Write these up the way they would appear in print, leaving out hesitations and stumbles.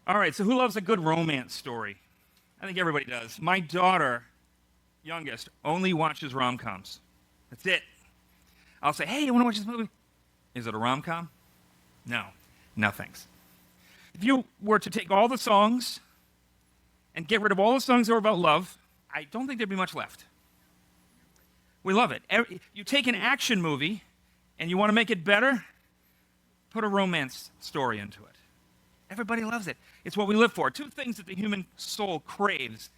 All right, so who loves a good romance story? I think everybody does. My daughter, youngest, only watches rom-coms. That's it. I'll say, hey, you want to watch this movie? Is it a rom-com? No. No thanks. If you were to take all the songs and get rid of all the songs that were about love, I don't think there'd be much left. We love it. You take an action movie and you want to make it better, put a romance story into it. Everybody loves it. It's what we live for. Two things that the human soul craves: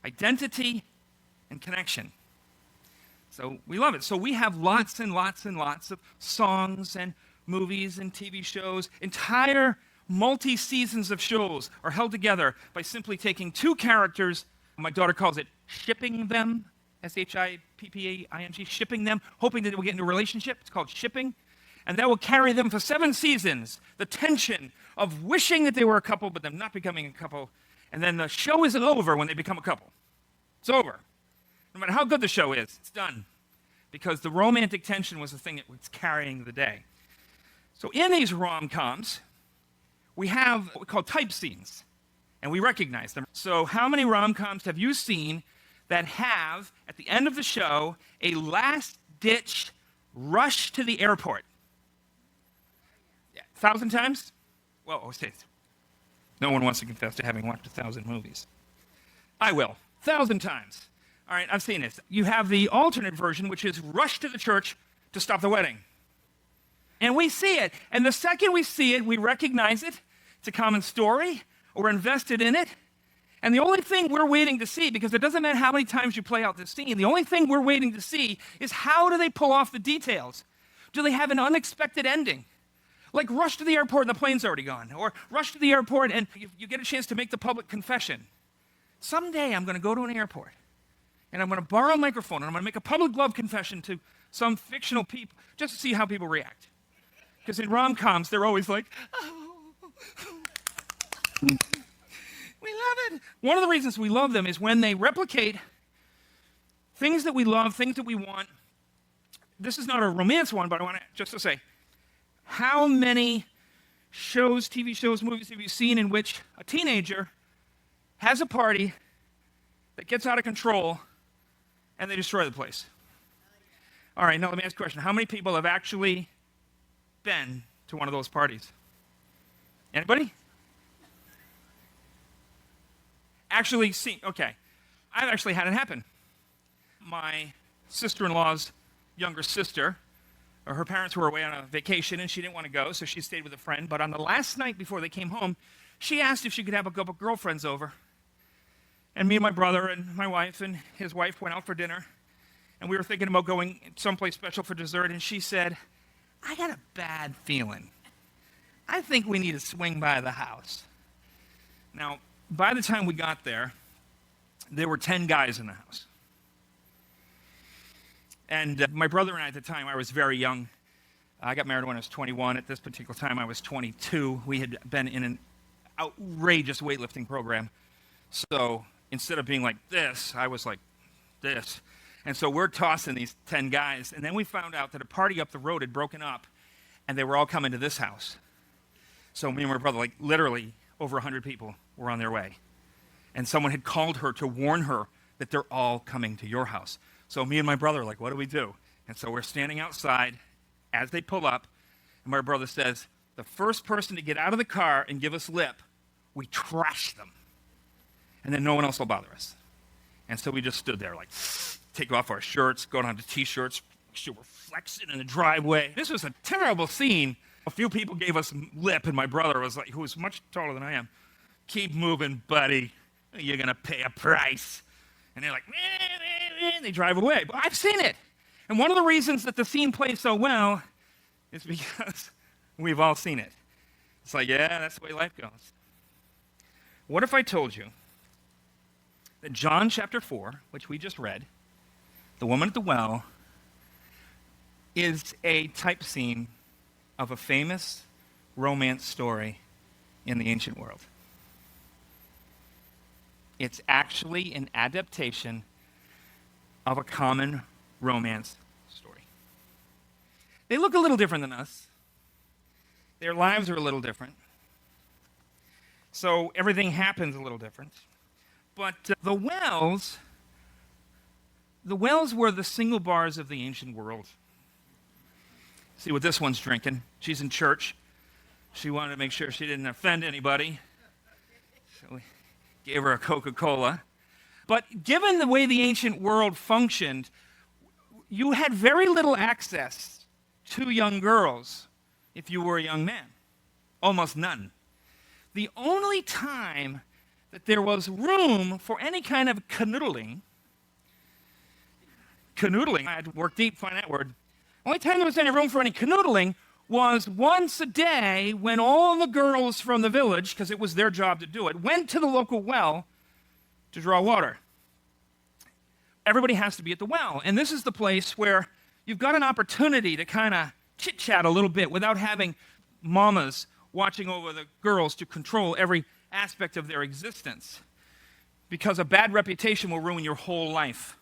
identity and connection. So we love it. So we have lots and lots and lots of songs and movies and TV shows. Entire multi-seasons of shows are held together by simply taking two characters. My daughter calls it shipping them, S-H-I-P-P-A-I-N-G, shipping them, hoping that they will get into a relationship. It's called shipping. And that will carry them for 7 seasons. The tension of wishing that they were a couple, but them not becoming a couple. And then the show isn't over when they become a couple. It's over. No matter how good the show is, it's done. Because the romantic tension was the thing that was carrying the day. So in these rom-coms, we have what we call type scenes. And we recognize them. So how many rom-coms have you seen that have, at the end of the show, a last-ditch rush to the airport? 1,000 times? Well, no one wants to confess to having watched 1,000 movies. I will. 1,000 times. All right, I've seen this. You have the alternate version, which is rush to the church to stop the wedding. And we see it. And the second we see it, we recognize it. It's a common story. We're invested in it. And the only thing we're waiting to see, because it doesn't matter how many times you play out this scene, the only thing we're waiting to see is how do they pull off the details? Do they have an unexpected ending? Like rush to the airport and the plane's already gone. Or rush to the airport and you get a chance to make the public confession. Someday I'm going to go to an airport and I'm going to borrow a microphone and I'm going to make a public love confession to some fictional people just to see how people react. Because in rom-coms, they're always like, oh, we love it. One of the reasons we love them is when they replicate things that we love, things that we want. This is not a romance one, but I want to just to say, how many shows, TV shows, movies have you seen in which a teenager has a party that gets out of control and they destroy the place? All right, now let me ask a question. How many people have actually been to one of those parties? Anybody? Actually seen, okay. I've actually had it happen. My sister-in-law's younger sister, her parents were away on a vacation and she didn't want to go, so she stayed with a friend. But on the last night before they came home, she asked if she could have a couple girlfriends over. And me and my brother and my wife and his wife went out for dinner. And we were thinking about going someplace special for dessert. And she said, I got a bad feeling. I think we need to swing by the house. Now, by the time we got there were 10 guys in the house. And my brother and I, at the time, I was very young. I got married when I was 21. At this particular time, I was 22. We had been in an outrageous weightlifting program. So instead of being like this, I was like this. And so we're tossing these 10 guys. And then we found out that a party up the road had broken up, and they were all coming to this house. So me and my brother, like literally over 100 people were on their way. And someone had called her to warn her that they're all coming to your house. So me and my brother are like, what do we do? And so we're standing outside as they pull up, and my brother says, the first person to get out of the car and give us lip, we trash them. And then no one else will bother us. And so we just stood there like, take off our shirts, go down to t-shirts, make sure we're flexing in the driveway. This was a terrible scene. A few people gave us lip, and my brother was like, who was much taller than I am, keep moving, buddy. You're going to pay a price. And they're like, and they drive away. But I've seen it. And one of the reasons that the scene plays so well is because we've all seen it. It's like, yeah, that's the way life goes. What if I told you that John chapter 4, which we just read, the woman at the well, is a type scene of a famous romance story in the ancient world? It's actually an adaptation of a common romance story. They look a little different than us. Their lives are a little different. So everything happens a little different. But the wells were the single bars of the ancient world. See what this one's drinking. She's in church. She wanted to make sure she didn't offend anybody. So we gave her a Coca-Cola. But given the way the ancient world functioned, you had very little access to young girls if you were a young man. Almost none. The only time that there was room for any kind of canoodling, I had to work deep to find that word. Only time there was any room for any canoodling was once a day when all the girls from the village, because it was their job to do it, went to the local well to draw water. Everybody has to be at the well, and this is the place where you've got an opportunity to kind of chit-chat a little bit without having mamas watching over the girls to control every aspect of their existence, because a bad reputation will ruin your whole life.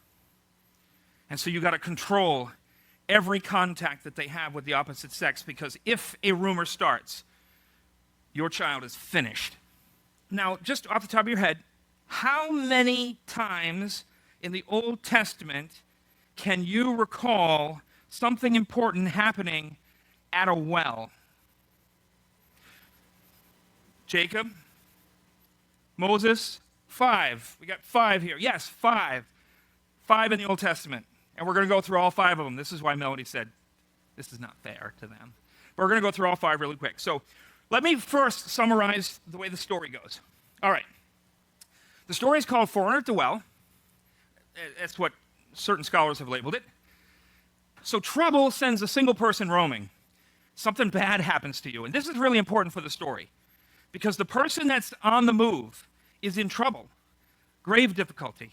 And so you got to control every contact that they have with the opposite sex, because if a rumor starts, your child is finished. Now, just off the top of your head, how many times in the Old Testament can you recall something important happening at a well? Jacob, Moses, 5. We got 5 here. Yes, 5. 5 in the Old Testament. And we're going to go through all 5 of them. This is why Melody said this is not fair to them. But we're going to go through all 5 really quick. So let me first summarize the way the story goes. All right. The story is called Foreigner at the Well. That's what certain scholars have labeled it. So trouble sends a single person roaming. Something bad happens to you. And this is really important for the story, because the person that's on the move is in trouble, grave difficulty.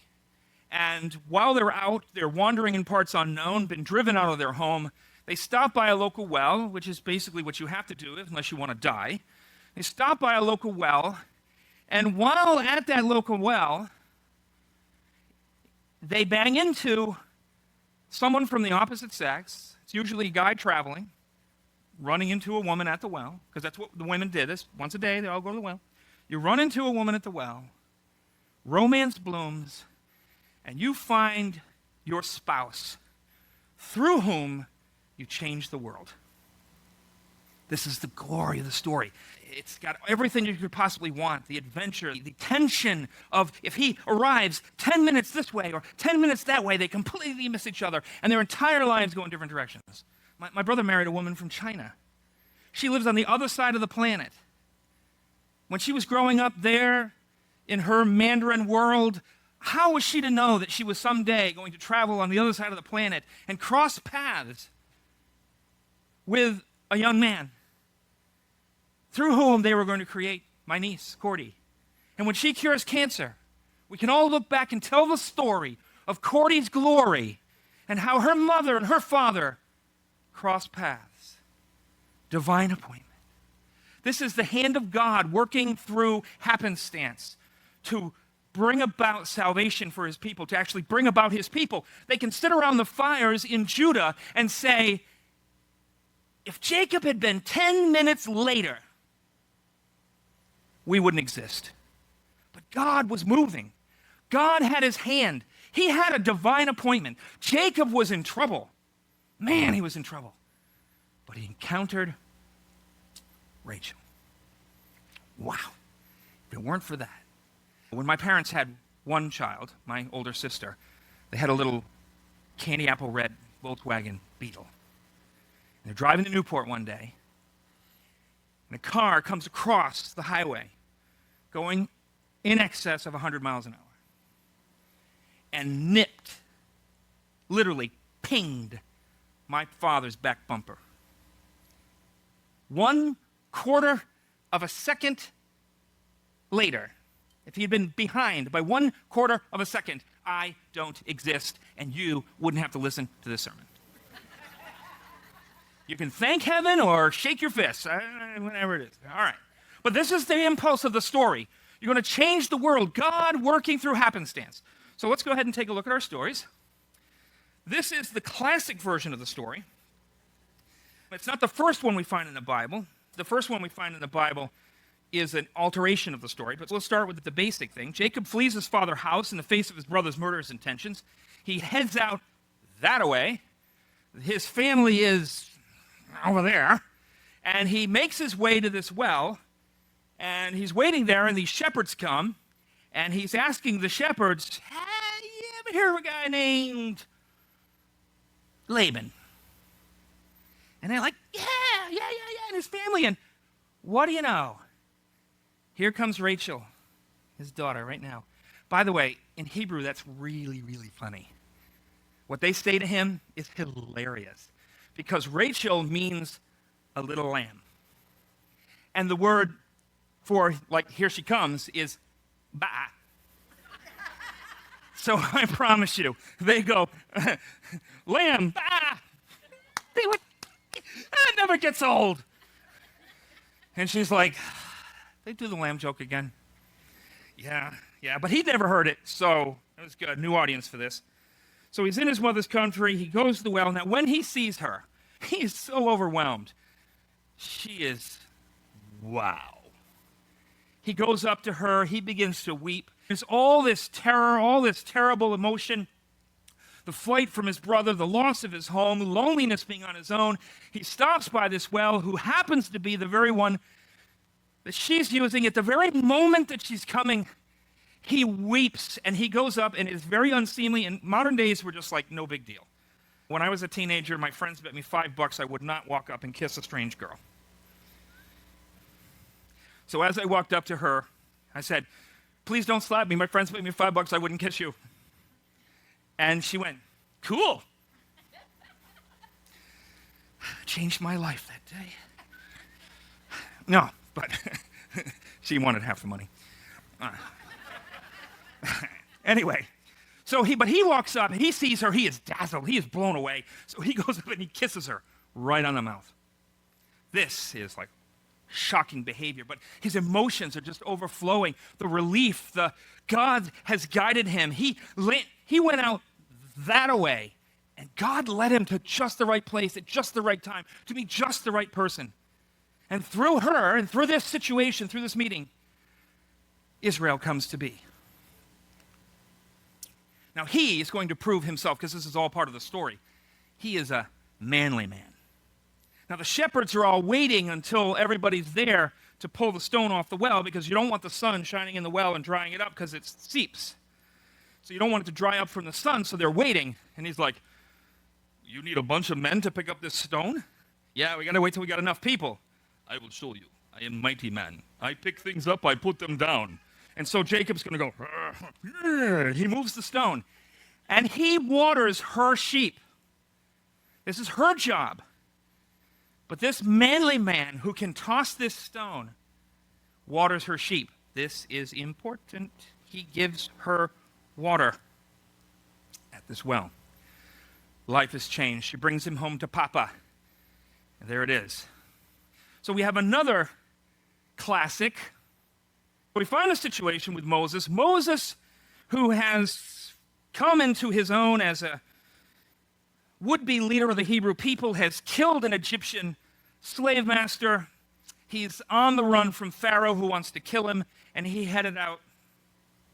And while they're out, they're wandering in parts unknown, been driven out of their home. They stop by a local well, which is basically what you have to do unless you want to die. They stop by a local well, and while at that local well, they bang into someone from the opposite sex. It's usually a guy traveling, running into a woman at the well, because that's what the women did. This once a day, they all go to the well. You run into a woman at the well, romance blooms, and you find your spouse, through whom you change the world. This is the glory of the story. It's got everything you could possibly want, the adventure, the tension of if he arrives 10 minutes this way or 10 minutes that way, they completely miss each other, and their entire lives go in different directions. My brother married a woman from China. She lives on the other side of the planet. When she was growing up there in her Mandarin world, how was she to know that she was someday going to travel on the other side of the planet and cross paths with a young man through whom they were going to create my niece, Cordy? And when she cures cancer, we can all look back and tell the story of Cordy's glory and how her mother and her father crossed paths. Divine appointment. This is the hand of God working through happenstance to bring about salvation for his people, to actually bring about his people. They can sit around the fires in Judah and say, if Jacob had been 10 minutes later, we wouldn't exist. But God was moving. God had his hand. He had a divine appointment. Jacob was in trouble. Man, he was in trouble. But he encountered Rachel. Wow. If it weren't for that. When my parents had one child, my older sister, they had a little candy apple red Volkswagen Beetle. And they're driving to Newport one day, and a car comes across the highway going in excess of 100 miles an hour and nipped, literally pinged my father's back bumper. 1/4 of a second later, if he had been behind by 1/4 of a second, I don't exist, and you wouldn't have to listen to this sermon. You can thank heaven or shake your fists, whatever it is. All right. But this is the impulse of the story. You're going to change the world, God working through happenstance. So let's go ahead and take a look at our stories. This is the classic version of the story. It's not the first one we find in the Bible. The first one we find in the Bible is an alteration of the story, but we'll start with the basic thing. Jacob flees his father's house in the face of his brother's murderous intentions. He heads out that way. His family is over there. And he makes his way to this well, and he's waiting there, and these shepherds come, and he's asking the shepherds, hey, you ever hear of a guy named Laban? And they're like, yeah, and his family. And what do you know? Here comes Rachel, his daughter, right now. By the way, in Hebrew, that's really, really funny. What they say to him is hilarious, because Rachel means a little lamb. And the word for, like, here she comes is ba. So I promise you, they go, lamb, ba. That never gets old. And she's like, they do the lamb joke again. Yeah, but he'd never heard it, so it was good. New audience for this. So he's in his mother's country. He goes to the well. Now, when he sees her, he is so overwhelmed. She is, wow. He goes up to her. He begins to weep. There's all this terror, all this terrible emotion. The flight from his brother, the loss of his home, loneliness being on his own. He stops by this well, who happens to be the very one that she's using. At the very moment that she's coming, he weeps, and he goes up, and it's very unseemly. In modern days, we're just like, no big deal. When I was a teenager, my friends bet me $5 I would not walk up and kiss a strange girl. So as I walked up to her, I said, please don't slap me. My friends bet me $5 I wouldn't kiss you. And she went, cool. Changed my life that day. No, but she wanted half the money. Anyway, but he walks up, he sees her, he is dazzled, he is blown away. So he goes up and he kisses her right on the mouth. This is like shocking behavior, but his emotions are just overflowing. The relief, God has guided him. He went out that way, and God led him to just the right place at just the right time, to meet just the right person. And through her, and through this situation, through this meeting, Israel comes to be. Now he is going to prove himself, because this is all part of the story. He is a manly man. Now the shepherds are all waiting until everybody's there to pull the stone off the well, because you don't want the sun shining in the well and drying it up, because it seeps. So you don't want it to dry up from the sun, so they're waiting. And he's like, you need a bunch of men to pick up this stone? Yeah, we got to wait till we got enough people. I will show you. I am mighty man. I pick things up, I put them down. And so Jacob's going to go, he moves the stone. And he waters her sheep. This is her job. But this manly man who can toss this stone waters her sheep. This is important. He gives her water at this well. Life has changed. She brings him home to Papa. And there it is. So we have another classic. We find a situation with Moses. Moses, who has come into his own as a would-be leader of the Hebrew people, has killed an Egyptian slave master. He's on the run from Pharaoh, who wants to kill him, and he headed out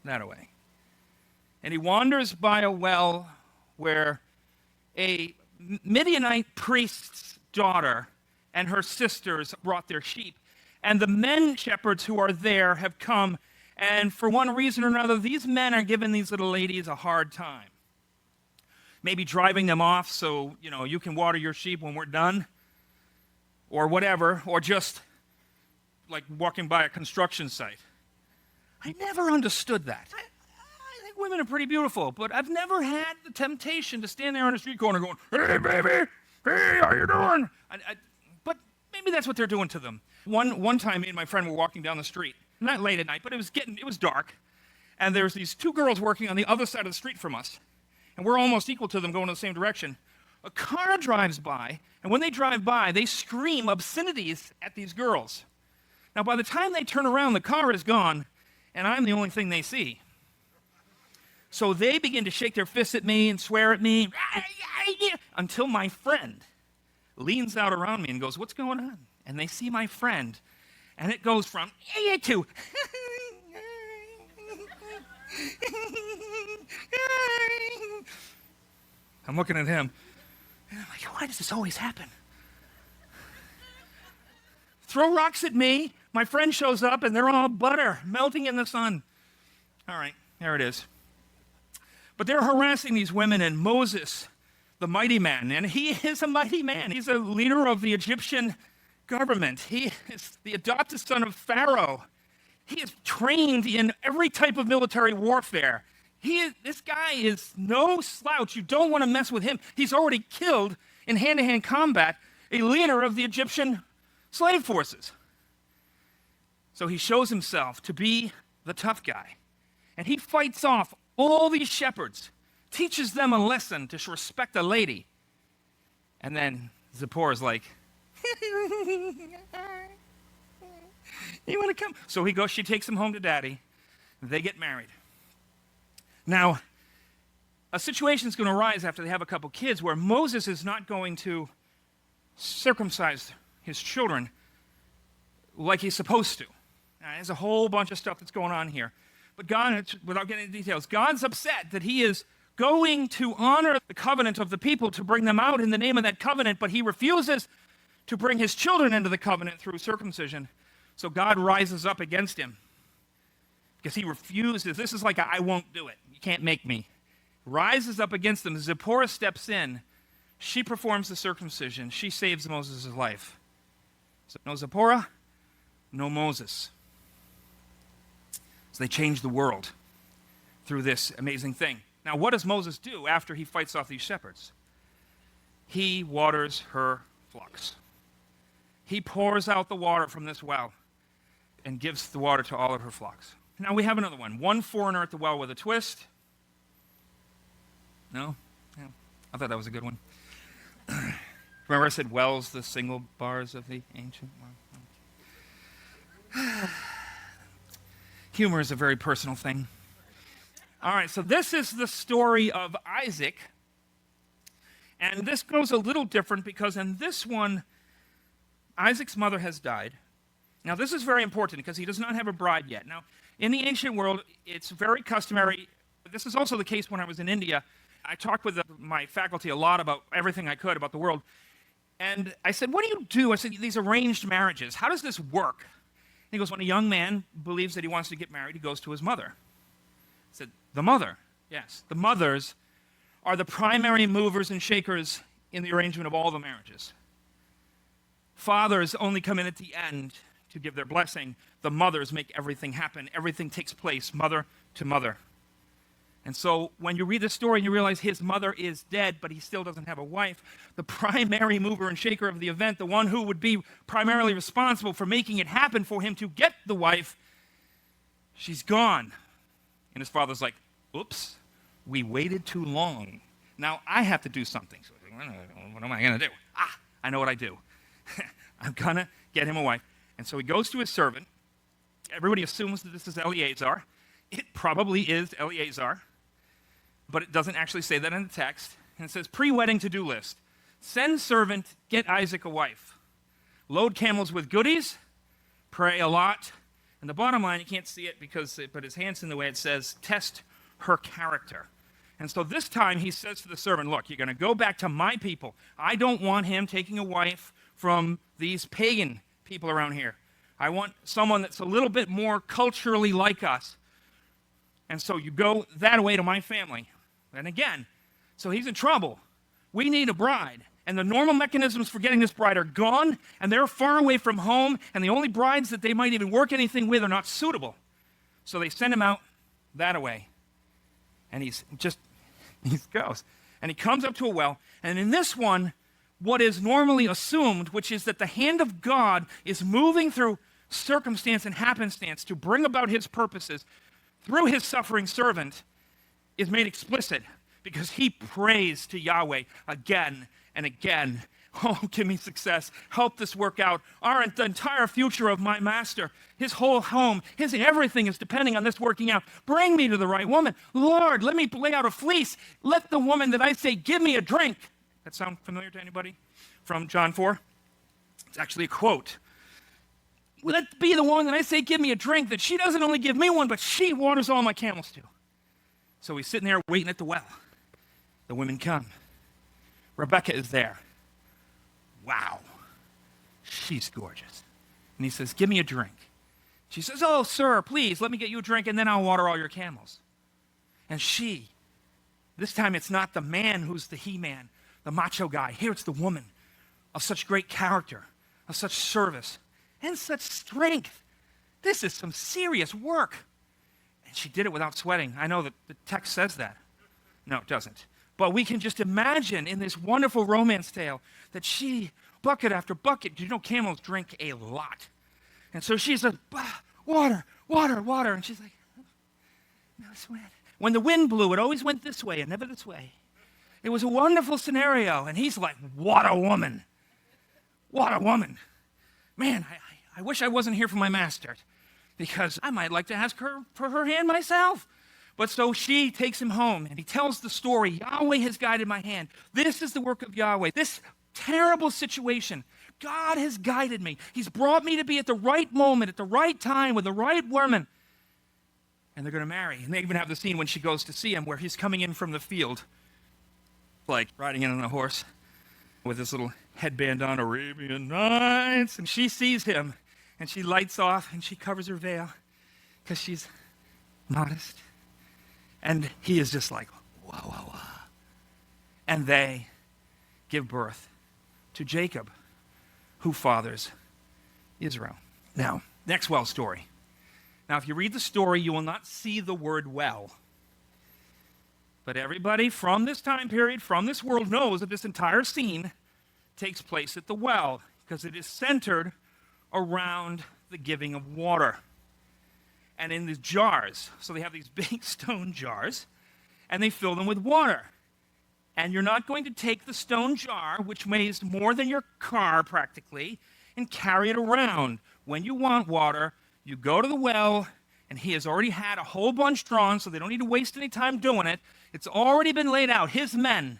that way. And he wanders by a well where a Midianite priest's daughter and her sisters brought their sheep. And the men shepherds who are there have come, and for one reason or another, these men are giving these little ladies a hard time. Maybe driving them off so, you can water your sheep when we're done, or whatever, or just like walking by a construction site. I never understood that. I think women are pretty beautiful, but I've never had the temptation to stand there on a street corner going, hey, baby, hey, how you doing? But maybe that's what they're doing to them. One time, me and my friend were walking down the street, not late at night, but it was dark, and there's these two girls working on the other side of the street from us, and we're almost equal to them going in the same direction. A car drives by, and when they drive by, they scream obscenities at these girls. Now, by the time they turn around, the car is gone, and I'm the only thing they see. So they begin to shake their fists at me and swear at me, until my friend leans out around me and goes, what's going on? And they see my friend, And it goes from to I'm looking at him, and I'm like, why does this always happen? Throw rocks at me, my friend shows up, and they're all butter, melting in the sun. All right, there it is. But they're harassing these women, and Moses, the mighty man, and he is a mighty man. He's a leader of the Egyptian government. He is the adopted son of Pharaoh. He is trained in every type of military warfare. This guy is no slouch. You don't want to mess with him. He's already killed in hand-to-hand combat a leader of the Egyptian slave forces. So he shows himself to be the tough guy. And he fights off all these shepherds, teaches them a lesson to respect a lady. And then Zipporah's like, you want to come? So he goes, she takes him home to daddy. They get married. Now, a situation is going to arise after they have a couple kids where Moses is not going to circumcise his children like he's supposed to. Now, there's a whole bunch of stuff that's going on here. But God, without getting into details, God's upset that he is going to honor the covenant of the people to bring them out in the name of that covenant, but he refuses to bring his children into the covenant through circumcision. So God rises up against him because he refuses. This is like, I won't do it. You can't make me. Rises up against them. Zipporah steps in. She performs the circumcision. She saves Moses' life. So no Zipporah, no Moses. So they change the world through this amazing thing. Now, what does Moses do after he fights off these shepherds? He waters her flocks. He pours out the water from this well and gives the water to all of her flocks. Now we have another one. One foreigner at the well with a twist. No? Yeah. I thought that was a good one. Remember I said wells, the single bars of the ancient well? Humor is a very personal thing. All right, so this is the story of Isaac. And this goes a little different because in this one, Isaac's mother has died. Now, this is very important because he does not have a bride yet. Now, in the ancient world, it's very customary. This is also the case when I was in India. I talked with my faculty a lot about everything I could about the world. And I said, what do you do? I said, these arranged marriages, how does this work? And he goes, when a young man believes that he wants to get married, he goes to his mother. I said, the mother? Yes. The mothers are the primary movers and shakers in the arrangement of all the marriages. Fathers only come in at the end to give their blessing. The mothers make everything happen. Everything takes place mother to mother. And so when you read the story and you realize his mother is dead, but he still doesn't have a wife, the primary mover and shaker of the event, the one who would be primarily responsible for making it happen for him to get the wife, she's gone. And his father's like, oops, we waited too long. Now I have to do something. So what am I going to do? I know what I do. I'm going to get him a wife. And so he goes to his servant. Everybody assumes that this is Eleazar. It probably is Eleazar, but it doesn't actually say that in the text. And it says, pre-wedding to-do list. Send servant, get Isaac a wife. Load camels with goodies, pray a lot. And the bottom line, you can't see it but his hand's in the way, it says, test her character. And so this time he says to the servant, look, you're going to go back to my people. I don't want him taking a wife from these pagan people around here. I want someone that's a little bit more culturally like us. And so you go that way to my family. And again, so he's in trouble. We need a bride. And the normal mechanisms for getting this bride are gone, and they're far away from home, and the only brides that they might even work anything with are not suitable. So they send him out that way. And he goes. And he comes up to a well, and in this one, what is normally assumed, which is that the hand of God is moving through circumstance and happenstance to bring about his purposes through his suffering servant, is made explicit because he prays to Yahweh again and again. Oh, give me success. Help this work out. The entire future of my master, his whole home, his everything is depending on this working out. Bring me to the right woman. Lord, let me lay out a fleece. Let the woman that I say, give me a drink. That sound familiar to anybody from John 4? It's actually a quote. will that be the one that I say, give me a drink, that she doesn't only give me one, but she waters all my camels too. So he's sitting there waiting at the well. The women come. Rebecca is there. Wow, she's gorgeous. And he says, give me a drink. She says, oh, sir, please, let me get you a drink, and then I'll water all your camels. And she, this time it's not the man who's the he-man, the macho guy. Here it's the woman of such great character, of such service, and such strength. This is some serious work. And she did it without sweating. I know that the text says that. No, it doesn't. But we can just imagine in this wonderful romance tale that she, bucket after bucket, you know camels drink a lot. And so she says, water, water, water. And she's like, no sweat. When the wind blew, it always went this way and never this way. It was a wonderful scenario. And he's like, what a woman. What a woman. Man, I wish I wasn't here for my master, because I might like to ask her for her hand myself. But so she takes him home, and he tells the story. Yahweh has guided my hand. This is the work of Yahweh. This terrible situation, God has guided me. He's brought me to be at the right moment, at the right time, with the right woman. And they're going to marry. And they even have the scene when she goes to see him where he's coming in from the field, like riding in on a horse with his little headband on, Arabian Nights. And she sees him, and she lights off, and she covers her veil because she's modest. And he is just like, wah, wah, wah. And they give birth to Jacob, who fathers Israel. Now, next well story. Now, if you read the story, you will not see the word well. But everybody from this time period, from this world, knows that this entire scene takes place at the well, because it is centered around the giving of water. And in these jars, so they have these big stone jars, and they fill them with water. And you're not going to take the stone jar, which weighs more than your car practically, and carry it around. When you want water, you go to the well, and he has already had a whole bunch drawn, so they don't need to waste any time doing it. It's already been laid out, his men.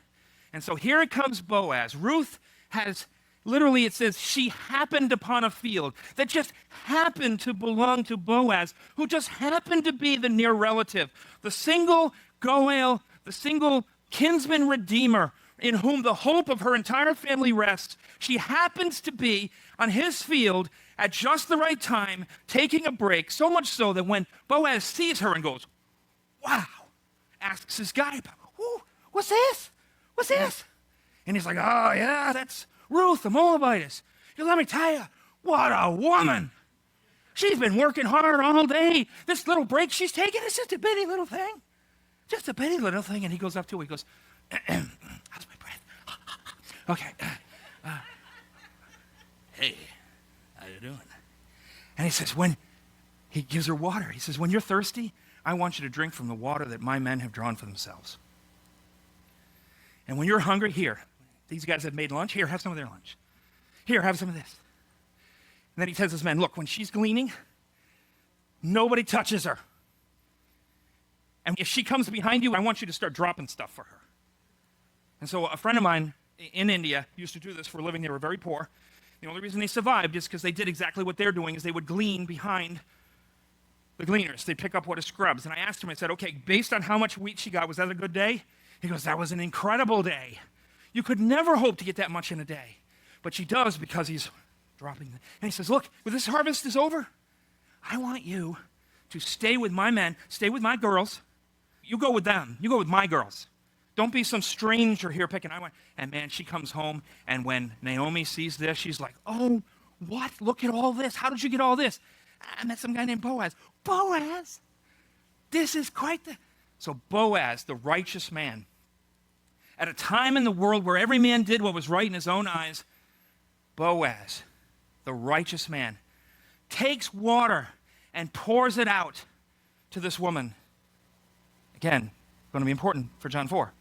And so here it comes Boaz. Ruth has, literally it says, she happened upon a field that just happened to belong to Boaz, who just happened to be the near relative, the single Goel, the single kinsman redeemer in whom the hope of her entire family rests. She happens to be on his field at just the right time, taking a break, so much so that when Boaz sees her and goes, wow, asks his guy, what's this? What's this? And he's like, oh, yeah, that's Ruth, the Moabitess. Let me tell you, what a woman. She's been working hard all day. This little break she's taking is just a bitty little thing. Just a bitty little thing. And he goes up to her, he goes, how's my breath? Okay. Hey, how you doing? And he says, when he gives her water, he says, when you're thirsty, I want you to drink from the water that my men have drawn for themselves. And when you're hungry, here, these guys have made lunch. Here, have some of their lunch. Here, have some of this. And then he tells his men, look, when she's gleaning, nobody touches her. And if she comes behind you, I want you to start dropping stuff for her. And so a friend of mine in India used to do this for a living. They were very poor. The only reason they survived is because they did exactly what they're doing, is they would glean behind the gleaners. They'd pick up what is scrubs. And I asked him, I said, okay, based on how much wheat she got, was that a good day? He goes, that was an incredible day. You could never hope to get that much in a day. But she does, because he's dropping them. And he says, look, when this harvest is over, I want you to stay with my men, stay with my girls. You go with them. You go with my girls. Don't be some stranger here picking. And man, she comes home, and when Naomi sees this, she's like, oh, what? Look at all this. How did you get all this? I met some guy named Boaz. Boaz? This is quite the... So Boaz, the righteous man, at a time in the world where every man did what was right in his own eyes, Boaz, the righteous man, takes water and pours it out to this woman. Again, going to be important for John 4,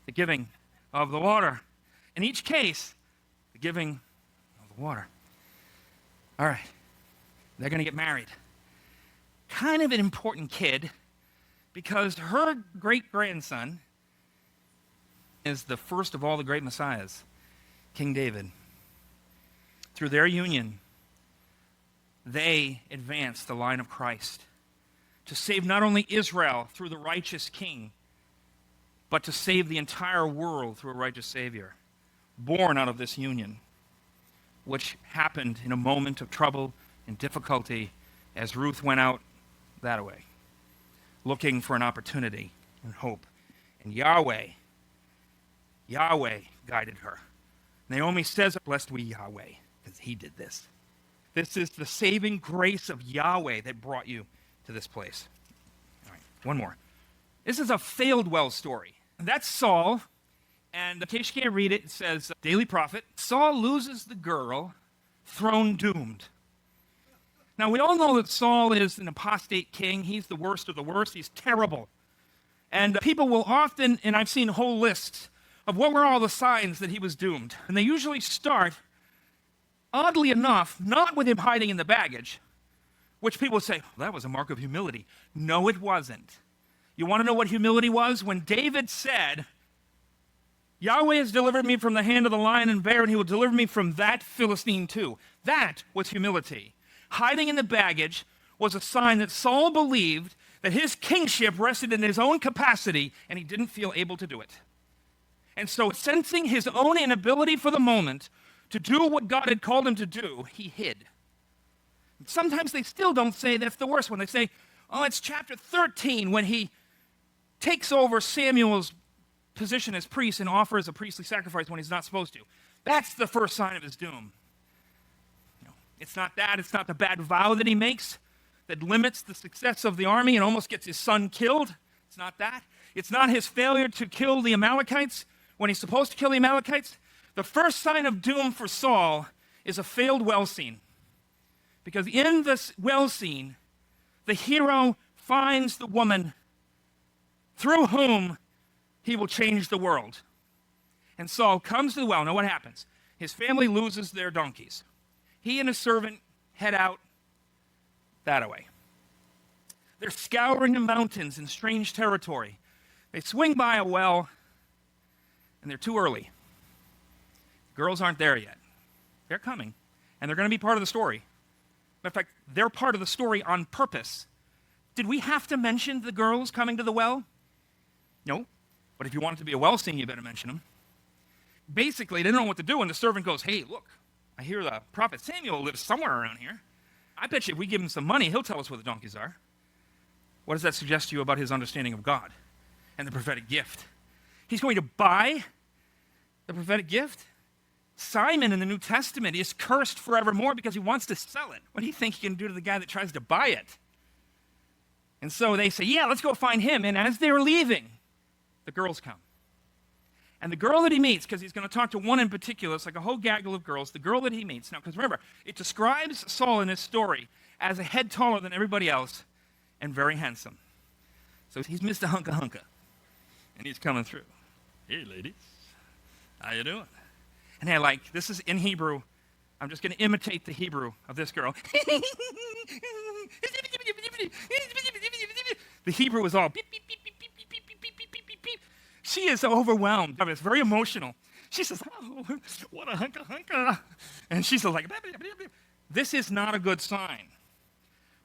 the giving of the water. In each case, the giving of the water. All right, they're going to get married. Kind of an important kid, because her great-grandson is the first of all the great messiahs, King David. Through their union, they advance the line of Christ to save not only Israel through the righteous king, but to save the entire world through a righteous Savior, born out of this union, which happened in a moment of trouble and difficulty as Ruth went out that way, looking for an opportunity and hope. And Yahweh guided her. Naomi says, "Blessed be Yahweh, because he did this." This is the saving grace of Yahweh that brought you to this place. All right, one more. This is a failed well story. That's Saul, and in case you can't read it, it says, Daily Prophet, Saul loses the girl, throne doomed. Now, we all know that Saul is an apostate king. He's the worst of the worst. He's terrible. And people will often, and I've seen whole lists of what were all the signs that he was doomed. And they usually start, oddly enough, not with him hiding in the baggage, which people say, well, that was a mark of humility. No, it wasn't. You want to know what humility was? When David said, Yahweh has delivered me from the hand of the lion and bear, and he will deliver me from that Philistine too. That was humility. Hiding in the baggage was a sign that Saul believed that his kingship rested in his own capacity, and he didn't feel able to do it. And so, sensing his own inability for the moment to do what God had called him to do, he hid. And sometimes they still don't say that's the worst one. They say, oh, it's chapter 13 when he takes over Samuel's position as priest and offers a priestly sacrifice when he's not supposed to. That's the first sign of his doom. No, it's not that. It's not the bad vow that he makes that limits the success of the army and almost gets his son killed. It's not that. It's not his failure to kill the Amalekites when he's supposed to kill the Amalekites. The first sign of doom for Saul is a failed well scene. Because in this well scene, the hero finds the woman through whom he will change the world. And Saul comes to the well. Now what happens? His family loses their donkeys. He and his servant head out that way. They're scouring the mountains in strange territory. They swing by a well, and they're too early. Girls aren't there yet. They're coming, and they're going to be part of the story. In fact, they're part of the story on purpose. Did we have to mention the girls coming to the well? No. But if you want it to be a well scene, you better mention them. Basically, they don't know what to do, and the servant goes, hey, look, I hear the prophet Samuel lives somewhere around here. I bet you if we give him some money, he'll tell us where the donkeys are. What does that suggest to you about his understanding of God and the prophetic gift? He's going to buy the prophetic gift? Simon in the New Testament is cursed forevermore because he wants to sell it. What do you think he can do to the guy that tries to buy it? And so they say, yeah, let's go find him. And as they're leaving, the girls come. And the girl that he meets, because he's going to talk to one in particular, it's like a whole gaggle of girls, the girl that he meets. Now, because remember, it describes Saul in this story as a head taller than everybody else and very handsome. So he's Mr. Hunka Hunka. And he's coming through. Hey, ladies. How you doing? And they're like, this is in Hebrew. I'm just going to imitate the Hebrew of this girl. The Hebrew is all beep, beep, beep, beep, beep, beep, beep, beep, beep, beep, beep, beep. She is overwhelmed. I mean, it's very emotional. She says, oh, what a hunka hunka. And she's like, this is not a good sign.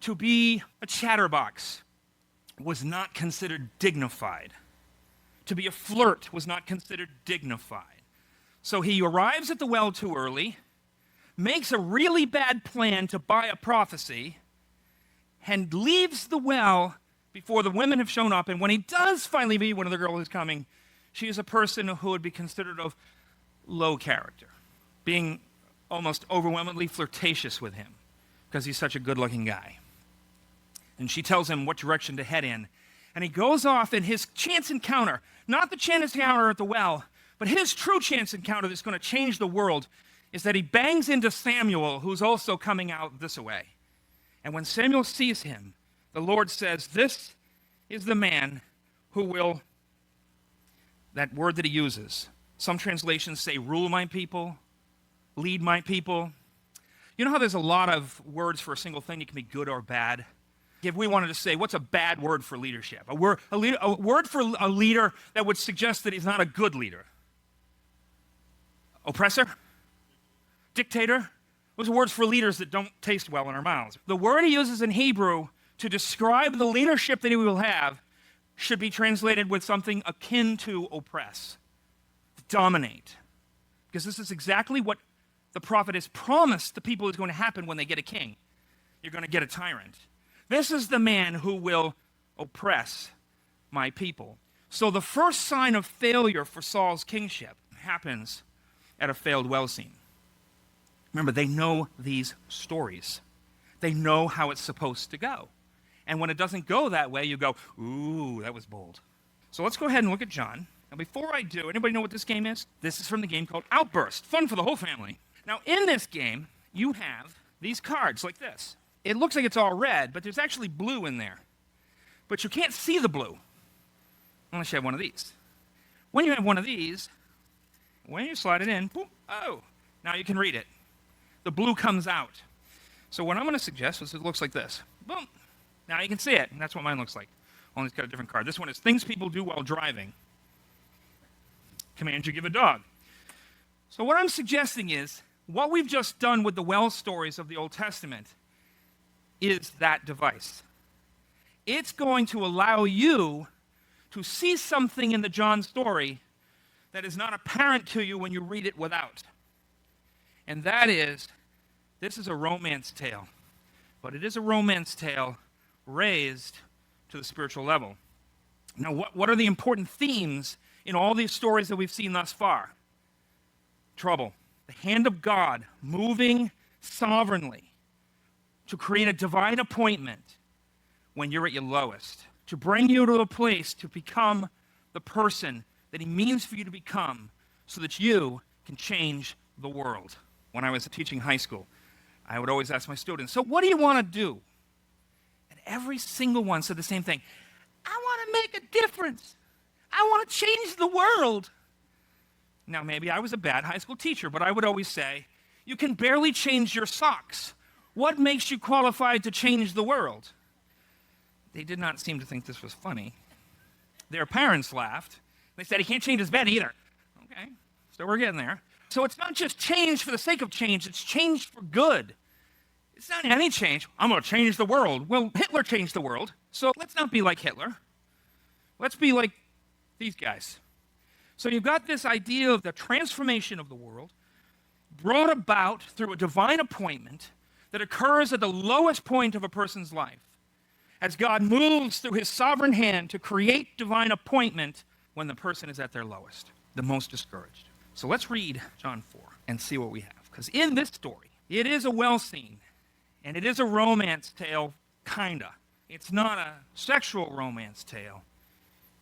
To be a chatterbox was not considered dignified. To be a flirt was not considered dignified. So he arrives at the well too early, makes a really bad plan to buy a prophecy, and leaves the well before the women have shown up. And when he does finally meet one of the girls who's coming, she is a person who would be considered of low character, being almost overwhelmingly flirtatious with him because he's such a good-looking guy. And she tells him what direction to head in. And he goes off, and his chance encounter, not the chance encounter at the well, but his true chance encounter that's going to change the world, is that he bangs into Samuel, who's also coming out this way. And when Samuel sees him, the Lord says, this is the man who will, that word that he uses. Some translations say, rule my people, lead my people. You know how there's a lot of words for a single thing that can be good or bad? If we wanted to say, what's a bad word for leadership? A word for a leader that would suggest that he's not a good leader. Oppressor? Dictator? Those are words for leaders that don't taste well in our mouths. The word he uses in Hebrew to describe the leadership that he will have should be translated with something akin to oppress, dominate. Because this is exactly what the prophet has promised the people is going to happen when they get a king. You're going to get a tyrant. This is the man who will oppress my people. So the first sign of failure for Saul's kingship happens at a failed well scene. Remember, they know these stories. They know how it's supposed to go. And when it doesn't go that way, you go, ooh, that was bold. So let's go ahead and look at John. Now, before I do, anybody know what this game is? This is from the game called Outburst. Fun for the whole family. Now, in this game, you have these cards like this. It looks like it's all red, but there's actually blue in there. But you can't see the blue unless you have one of these. When you have one of these, when you slide it in, boom, oh, now you can read it. The blue comes out. So what I'm going to suggest is it looks like this. Boom. Now you can see it, and that's what mine looks like. Only it's got a different card. This one is things people do while driving. Command you give a dog. So what I'm suggesting is, what we've just done with the well stories of the Old Testament is that device. It's going to allow you to see something in the John story that is not apparent to you when you read it without. And that is, this is a romance tale. But it is a romance tale raised to the spiritual level. Now, what are the important themes in all these stories that we've seen thus far? Trouble. The hand of God moving sovereignly to create a divine appointment when you're at your lowest, to bring you to a place to become the person that he means for you to become so that you can change the world. When I was teaching high school, I would always ask my students, so what do you want to do? And every single one said the same thing. I want to make a difference. I want to change the world. Now, maybe I was a bad high school teacher, but I would always say, you can barely change your socks. What makes you qualified to change the world? They did not seem to think this was funny. Their parents laughed. They said, he can't change his bed either. Okay, so we're getting there. So it's not just change for the sake of change, it's change for good. It's not any change. I'm going to change the world. Well, Hitler changed the world, so let's not be like Hitler. Let's be like these guys. So you've got this idea of the transformation of the world brought about through a divine appointment that occurs at the lowest point of a person's life, as God moves through his sovereign hand to create divine appointment when the person is at their lowest, the most discouraged. So let's read John 4 and see what we have. Because in this story, it is a well scene, and it is a romance tale, kinda. It's not a sexual romance tale.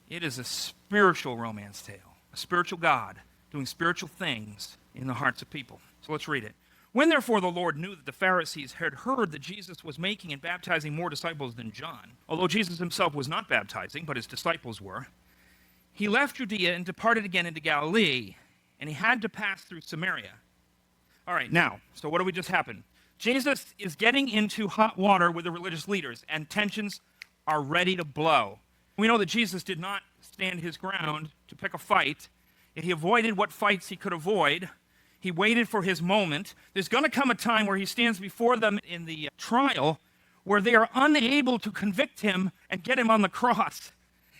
It is a spiritual romance tale, a spiritual God doing spiritual things in the hearts of people. So let's read it. When therefore the Lord knew that the Pharisees had heard that Jesus was making and baptizing more disciples than John, although Jesus himself was not baptizing, but his disciples were, he left Judea and departed again into Galilee, and he had to pass through Samaria. All right, now, so what just happened? Jesus is getting into hot water with the religious leaders, and tensions are ready to blow. We know that Jesus did not stand his ground to pick a fight. He avoided what fights he could avoid. He waited for his moment. There's going to come a time where he stands before them in the trial where they are unable to convict him and get him on the cross.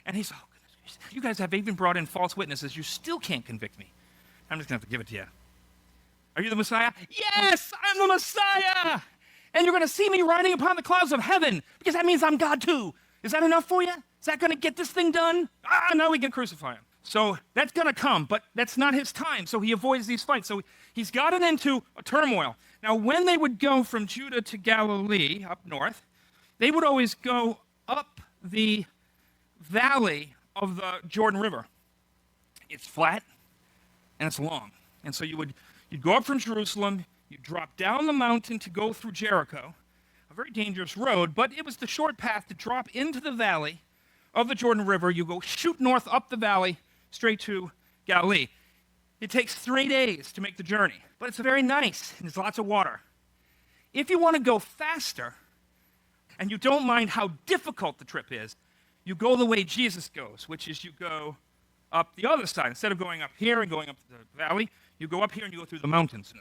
And he's, oh, goodness, you guys have even brought in false witnesses. You still can't convict me. I'm just going to have to give it to you. Are you the Messiah? Yes, I'm the Messiah. And you're going to see me riding upon the clouds of heaven because that means I'm God too. Is that enough for you? Is that going to get this thing done? Now we can crucify him. So that's going to come, but that's not his time. So he avoids these fights. So he's gotten into a turmoil. Now, when they would go from Judah to Galilee, up north, they would always go up the valley of the Jordan River. It's flat and it's long. And so you'd go up from Jerusalem, you'd drop down the mountain to go through Jericho, a very dangerous road, but it was the short path to drop into the valley of the Jordan River. You go shoot north up the valley straight to Galilee. It takes 3 days to make the journey, but it's very nice, and there's lots of water. If you want to go faster, and you don't mind how difficult the trip is, you go the way Jesus goes, which is you go up the other side. Instead of going up here and going up the valley, You go up here and you go through the mountains. And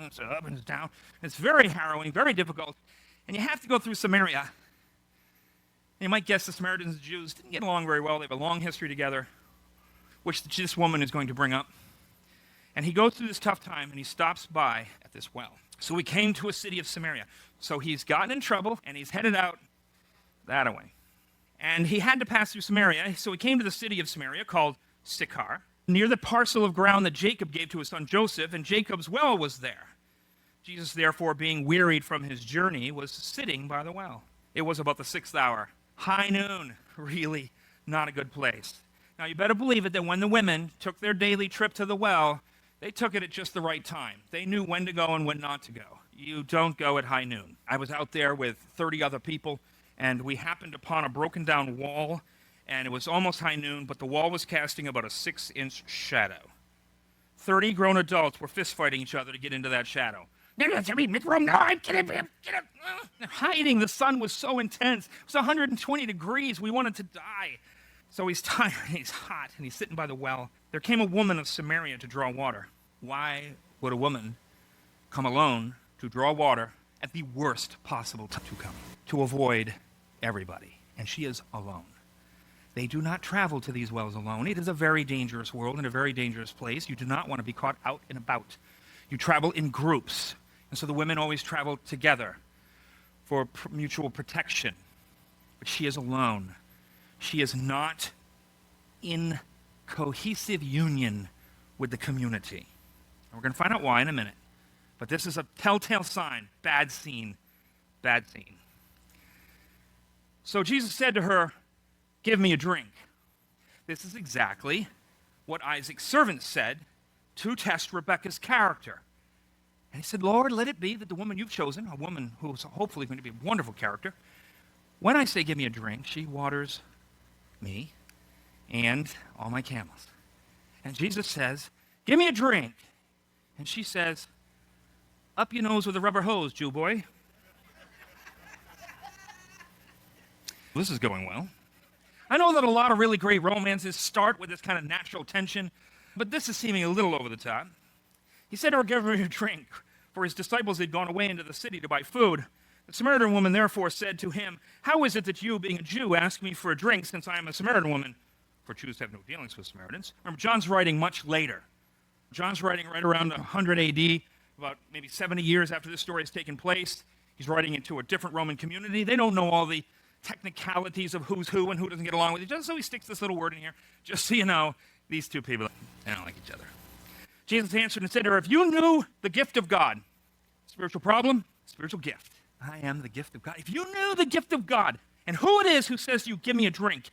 it's up and it's down. It's very harrowing, very difficult. And you have to go through Samaria. And you might guess the Samaritans and the Jews didn't get along very well. They have a long history together, which this woman is going to bring up. And he goes through this tough time, and he stops by at this well. So he came to a city of Samaria. So he's gotten in trouble, and he's headed out that way. And he had to pass through Samaria, so he came to the city of Samaria called Sychar, near the parcel of ground that Jacob gave to his son Joseph, and Jacob's well was there. Jesus, therefore, being wearied from his journey, was sitting by the well. It was about the 6th hour. High noon, really not a good place. Now, you better believe it that when the women took their daily trip to the well, they took it at just the right time. They knew when to go and when not to go. You don't go at high noon. I was out there with 30 other people, and we happened upon a broken down wall, and it was almost high noon, but the wall was casting about a 6-inch shadow. 30 grown adults were fist-fighting each other to get into that shadow. They're hiding. The sun was so intense. It was 120 degrees. We wanted to die. So he's tired, and he's hot, and he's sitting by the well. There came a woman of Samaria to draw water. Why would a woman come alone to draw water at the worst possible time to come? To avoid everybody. And she is alone. They do not travel to these wells alone. It is a very dangerous world and a very dangerous place. You do not want to be caught out and about. You travel in groups. And so the women always travel together for mutual protection. But she is alone. She is not in cohesive union with the community. And we're going to find out why in a minute. But this is a telltale sign. Bad scene. Bad scene. So Jesus said to her, "Give me a drink." This is exactly what Isaac's servant said to test Rebekah's character. And he said, "Lord, let it be that the woman you've chosen, a woman who's hopefully going to be a wonderful character, when I say give me a drink, she waters me and all my camels." And Jesus says, "Give me a drink." And she says, "Up your nose with a rubber hose, Jew boy." This is going well. I know that a lot of really great romances start with this kind of natural tension, but this is seeming a little over the top. He said to her, "Give me a drink," for his disciples had gone away into the city to buy food. The Samaritan woman therefore said to him, "How is it that you, being a Jew, ask me for a drink, since I am a Samaritan woman?" For Jews have no dealings with Samaritans. Remember, John's writing much later. John's writing right around 100 AD, about maybe 70 years after this story has taken place. He's writing into a different Roman community. They don't know all the technicalities of who's who and who doesn't get along with each other, so he sticks this little word in here, just so you know, these two people, they don't like each other. Jesus answered and said to her, "If you knew the gift of God," spiritual problem, spiritual gift. I am the gift of God. If you knew the gift of God and who it is who says to you, "Give me a drink,"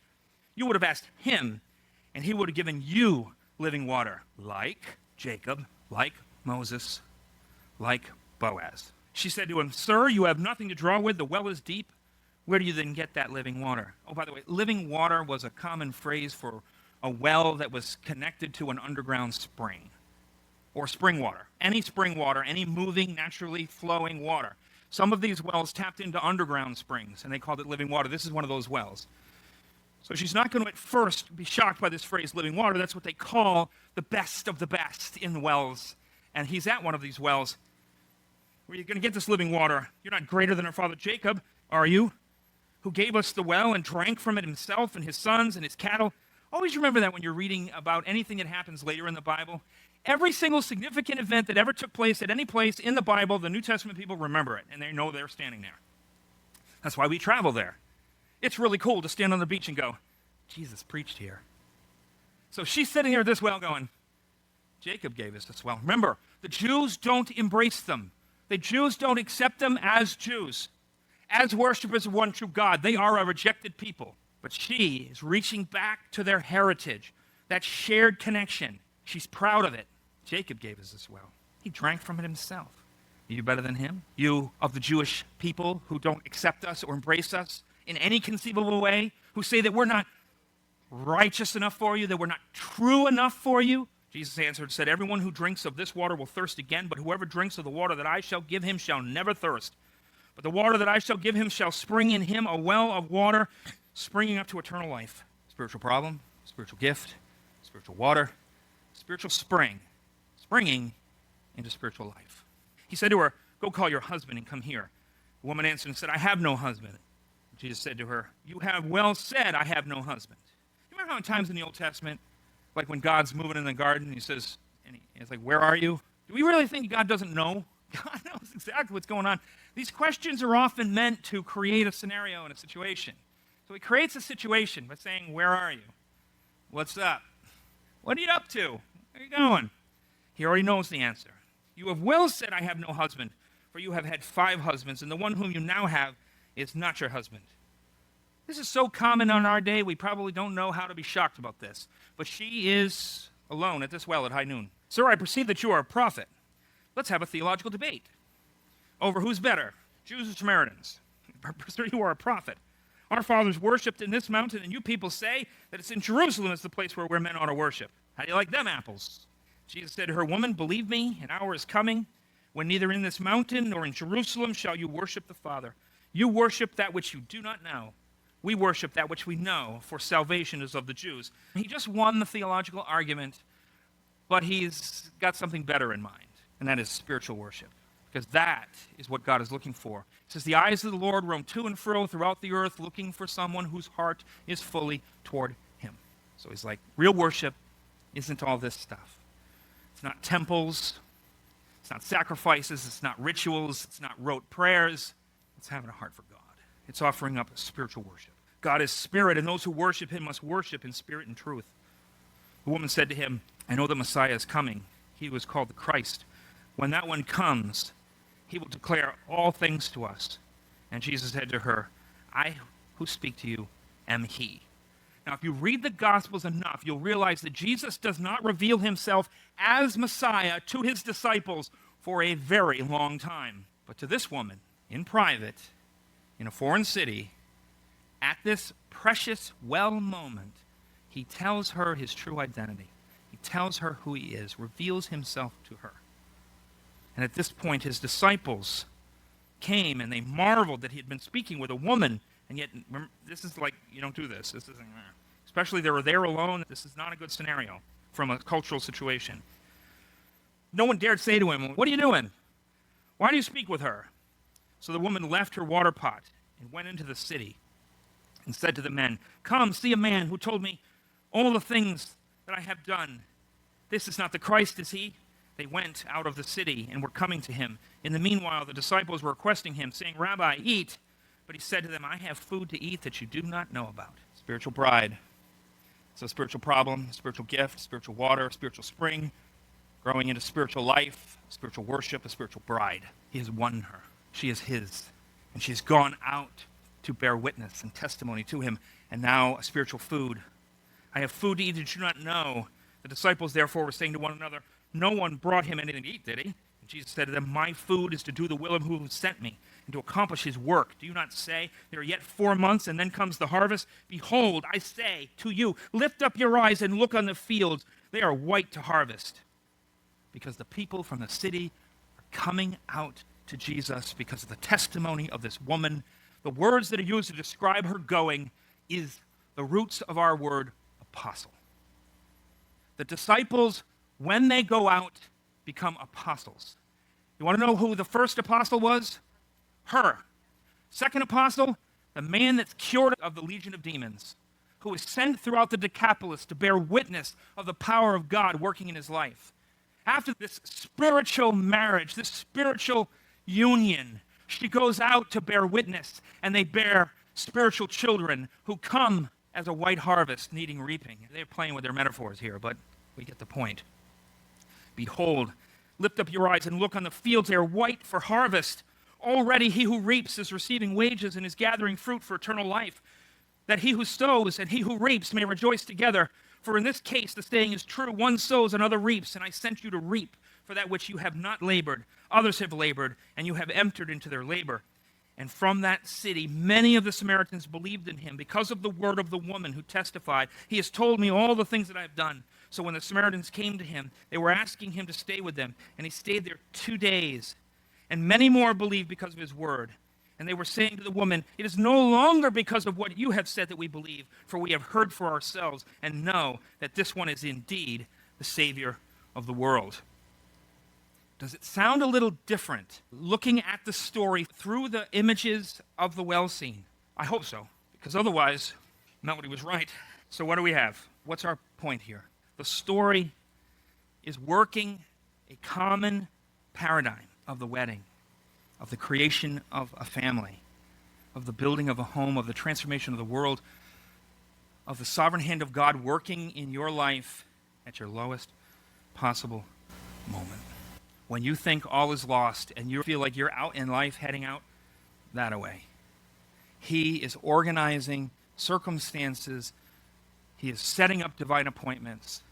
you would have asked him, and he would have given you living water, like Jacob, like Moses, like Boaz. She said to him, "Sir, you have nothing to draw with. The well is deep. Where do you then get that living water?" Oh, by the way, living water was a common phrase for a well that was connected to an underground spring or spring water. Any spring water, any moving, naturally flowing water. Some of these wells tapped into underground springs, and they called it living water. This is one of those wells. So she's not going to at first be shocked by this phrase, living water. That's what they call the best of the best in the wells. And he's at one of these wells. Where you're going to get this living water? You're not greater than our father Jacob, are you? Who gave us the well and drank from it himself and his sons and his cattle. Always remember that when you're reading about anything that happens later in the Bible. Every single significant event that ever took place at any place in the Bible, the New Testament people remember it, and they know they're standing there. That's why we travel there. It's really cool to stand on the beach and go, Jesus preached here. So she's sitting here at this well going, Jacob gave us this well. Remember, the Jews don't embrace them. The Jews don't accept them as Jews. As worshipers of one true God, they are a rejected people. But she is reaching back to their heritage, that shared connection. She's proud of it. Jacob gave us this well. He drank from it himself. Are you better than him? You of the Jewish people who don't accept us or embrace us in any conceivable way, who say that we're not righteous enough for you, that we're not true enough for you? Jesus answered and said, everyone who drinks of this water will thirst again, but whoever drinks of the water that I shall give him shall never thirst. But the water that I shall give him shall spring in him a well of water, springing up to eternal life. Spiritual problem, spiritual gift, spiritual water, spiritual spring. bringing into spiritual life. He said to her, "Go call your husband and come here." The woman answered and said, "I have no husband." Jesus said to her, "You have well said, I have no husband." You remember how in times in the Old Testament, like when God's moving in the garden, he says, and it's like, "Where are you?" Do we really think God doesn't know? God knows exactly what's going on. These questions are often meant to create a scenario and a situation. So he creates a situation by saying, "Where are you? What's up? What are you up to? Where are you going?" He already knows the answer. "You have well said, I have no husband, for you have had 5 husbands, and the one whom you now have is not your husband." This is so common in our day, we probably don't know how to be shocked about this. But she is alone at this well at high noon. "Sir, I perceive that you are a prophet. Let's have a theological debate over who's better, Jews or Samaritans. Sir, you are a prophet. Our fathers worshipped in this mountain, and you people say that it's in Jerusalem is the place where men ought to worship. How do you like them apples?" Jesus said to her, "Woman, believe me, an hour is coming when neither in this mountain nor in Jerusalem shall you worship the Father. You worship that which you do not know. We worship that which we know, for salvation is of the Jews." He just won the theological argument, but he's got something better in mind, and that is spiritual worship, because that is what God is looking for. It says, "The eyes of the Lord roam to and fro throughout the earth, looking for someone whose heart is fully toward him." So he's like, real worship isn't all this stuff. It's not temples. It's not sacrifices. It's not rituals. It's not rote prayers. It's having a heart for God. It's offering up a spiritual worship. God is spirit, and those who worship him must worship in spirit and truth. The woman said to him, "I know the Messiah is coming. He was called the Christ. When that one comes, he will declare all things to us." And Jesus said to her, "I who speak to you am he." Now, if you read the Gospels enough, you'll realize that Jesus does not reveal himself as Messiah to his disciples for a very long time. But to this woman, in private, in a foreign city, at this precious well moment, he tells her his true identity. He tells her who he is, reveals himself to her. And at this point, his disciples came and they marveled that he had been speaking with a woman. And yet, remember, this is like, you don't do this. This isn't, especially they were there alone. This is not a good scenario from a cultural situation. No one dared say to him, "What are you doing? Why do you speak with her?" So the woman left her water pot and went into the city and said to the men, "Come, see a man who told me all the things that I have done. This is not the Christ, is he?" They went out of the city and were coming to him. In the meanwhile, the disciples were requesting him, saying, "Rabbi, eat." But he said to them, "I have food to eat that you do not know about." Spiritual pride. So spiritual problem, spiritual gift, spiritual water, spiritual spring, growing into spiritual life, spiritual worship, a spiritual bride. He has won her. She is his. And she's gone out to bear witness and testimony to him. And now a spiritual food. "I have food to eat that you do not know." The disciples therefore were saying to one another, "No one brought him anything to eat, did he?" And Jesus said to them, "My food is to do the will of who sent me and to accomplish his work. Do you not say, there are yet 4 months and then comes the harvest? Behold, I say to you, lift up your eyes and look on the fields. They are white to harvest." Because the people from the city are coming out to Jesus because of the testimony of this woman. The words that are used to describe her going is the roots of our word apostle. The disciples, when they go out, become apostles. You want to know who the first apostle was? Her. Second apostle, the man that's cured of the legion of demons, who was sent throughout the Decapolis to bear witness of the power of God working in his life. After this spiritual marriage, this spiritual union, she goes out to bear witness, and they bear spiritual children who come as a white harvest needing reaping. They're playing with their metaphors here, but we get the point. Behold, lift up your eyes and look on the fields. They are white for harvest. Already he who reaps is receiving wages and is gathering fruit for eternal life, that he who sows and he who reaps may rejoice together. For in this case the saying is true, one sows, another reaps, and I sent you to reap for that which you have not labored. Others have labored, and you have entered into their labor. And from that city many of the Samaritans believed in him because of the word of the woman who testified, "He has told me all the things that I have done." So when the Samaritans came to him, they were asking him to stay with them, and he stayed there 2 days. And many more believed because of his word. And they were saying to the woman, "It is no longer because of what you have said that we believe, for we have heard for ourselves and know that this one is indeed the Savior of the world." Does it sound a little different looking at the story through the images of the well scene? I hope so, because otherwise, nobody was right. So what do we have? What's our point here? The story is working a common paradigm of the wedding, of the creation of a family, of the building of a home, of the transformation of the world, of the sovereign hand of God working in your life at your lowest possible moment. When you think all is lost and you feel like you're out in life, heading out that way, He is organizing circumstances. He is setting up divine appointments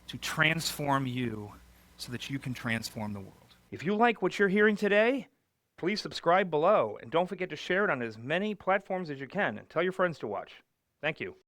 to transform you so that you can transform the world. If you like what you're hearing today, please subscribe below and don't forget to share it on as many platforms as you can and tell your friends to watch. Thank you.